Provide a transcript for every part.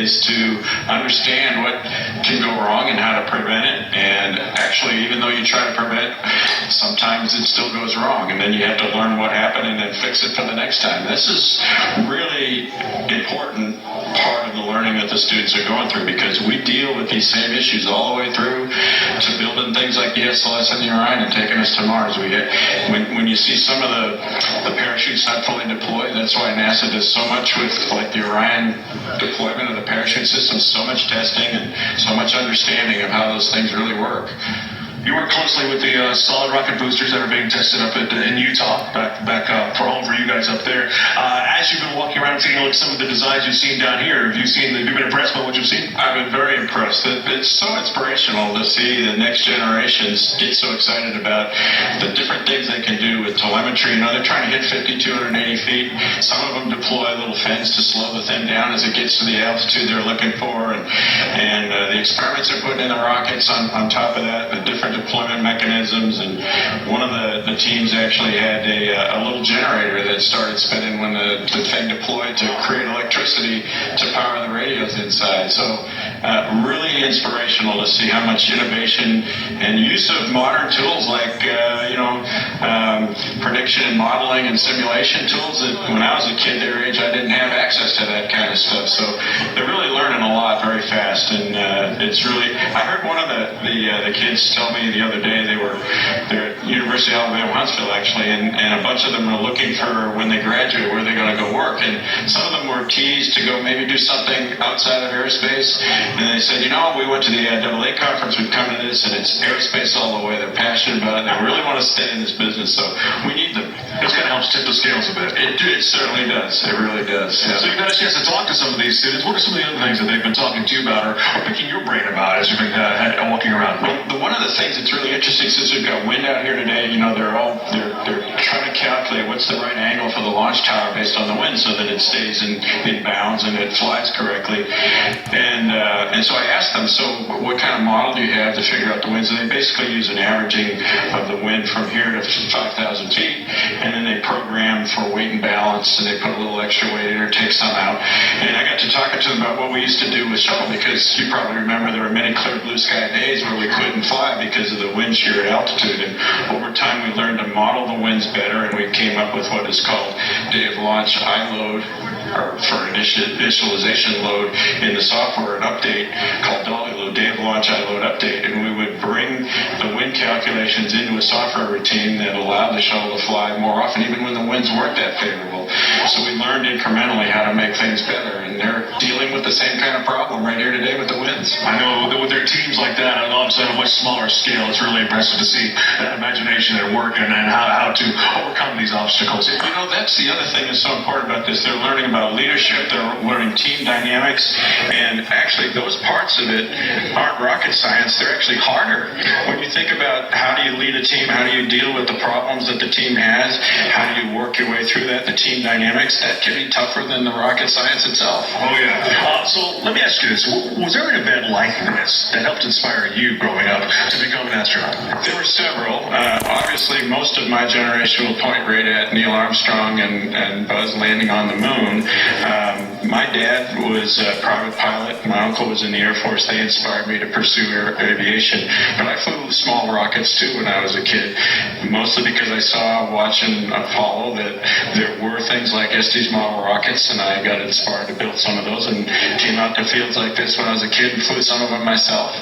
is to understand what can go wrong and how to prevent it. And actually, even though you try to prevent, sometimes it still goes wrong, and then you have to learn what happened and then fix it for the next time. This is really important part of the learning that the students are going through, because we deal with these same issues all the way through to building things like the SLS and the Orion and taking us to Mars. When you see some of the parachutes not fully deployed, that's why NASA does so much with like the Orion deployment of the parachute system, so much testing and so much understanding of how those things really work. You work closely with the solid rocket boosters that are being tested up in Utah, back for home for you guys up there. As you've been walking around and taking a look at some of the designs you've seen down here, have you been impressed by what you've seen? I've been very impressed. It's so inspirational to see the next generations get so excited about the different things they can do with telemetry. They're trying to hit 5,280 feet. Some of them deploy a little fins to slow the thing down as it gets to the altitude they're looking for, and the experiments they're putting in the rockets on top of that, the different deployment mechanisms. And one of the teams actually had a little generator that started spinning when the thing deployed to create electricity to power the radios inside. So really inspirational to see how much innovation and use of modern tools like prediction and modeling and simulation tools that when I was a kid their age I didn't have access to that kind of stuff. So they're really learning a lot very fast, and it's really, I heard one of the kids tell me the other day they're at University of Alabama Huntsville actually, and a bunch of them are looking for when they graduate where they're going to go work, and some of them were teased to go maybe do something outside of aerospace, and they said, we went to the AA conference, we've come to this, and it's aerospace all the way. They're passionate about it, they really want to stay in this business, so we need them. This kind of helps tip the scales a bit. It certainly does. It really does. Yeah. So you've had a chance to talk to some of these students. What are some of the other things that they've been talking to you about or picking your brain about as you've been walking around? Well, one of the things that's really interesting, since we've got wind out here today, they're trying to calculate what's the right angle for the launch tower based on the wind so that it stays in bounds and it flies correctly. And so I asked them, so what kind of model do you have to figure out the winds? And they basically use an averaging of the wind from here to 5,000 feet, and then they program for weight and balance, and they put a little extra weight in or take some out. And I got to talking to them about what we used to do with shuttle, because you probably remember there were many clear blue sky days where we couldn't fly because of the wind shear at altitude, and over time we learned to model the winds better, and we came up with what is called day of launch iLoad, or for initialization load in the software, an update called Dolly Load, day of launch iLoad update, and we would bring the wind calculations into a software routine that allowed the shuttle to fly more often, even when the winds weren't that favorable. So we learned incrementally how to make things better, and they're dealing with the same kind of problem right here today with the winds. I know that with their teams like that, and obviously on a much smaller scale, it's really impressive to see that imagination at work and how to overcome these obstacles. That's the other thing that's so important about this. They're learning about leadership, they're learning team dynamics, and actually those parts of it aren't rocket science, they're actually harder. When you think about how do you lead a team, how do you deal with the problems that the team has, how do you work your way through that, the team dynamics, that can be tougher than the rocket science itself. Oh yeah. So let me ask you this, was there an event like this that helped inspire you growing up to become an astronaut? There were several. Obviously most of my generation will point right at Neil Armstrong and Buzz landing on the moon. My dad was a private pilot. My uncle was in the Air Force. They inspired me to pursue aviation. But I flew small rockets too when I was a kid, mostly because I saw watching Apollo that there were things like Estes model rockets, and I got inspired to build some of those and came out to fields like this when I was a kid and flew some of them myself.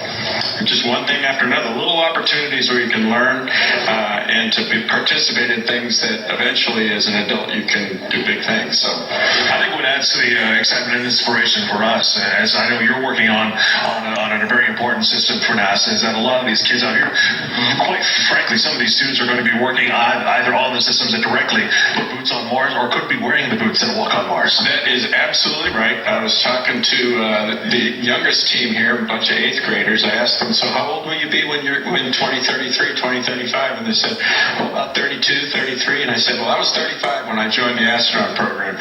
And just one thing after another, little opportunities where you can learn and to participate in things that eventually as an adult you can do big things. So I think what adds to the excitement and inspiration for us, as I know you're working on a very important system for NASA, is that a lot of these kids out here, quite frankly, some of these students are going to be working either on the systems that directly put boots on Mars or could be wearing the boots that walk on Mars. That is absolutely right. I was talking to the youngest team here, a bunch of 8th graders. I asked them, so how old will you be when you're in 2033, 2035? And they said, well, about 32, 33. And I said, well, I was 35 when I joined the astronaut program.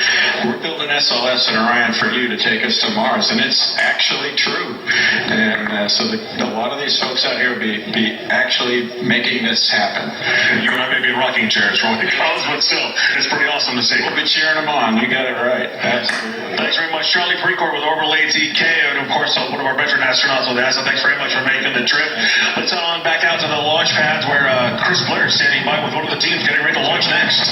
We're building SLS SLS and Orion for you to take us to Mars, and it's actually true. And so a lot of these folks out here be actually making this happen. You and I may be in rocking chairs for what it comes, but still, it's pretty awesome to see. We'll be cheering them on. You got it right. Absolutely. Thanks very much, Charlie Precourt with Orbital ATK, and of course, one of our veteran astronauts with NASA. Thanks very much for making the trip. Let's head on back out to the launch pads where Chris Blair is standing by with one of the teams getting ready to launch next.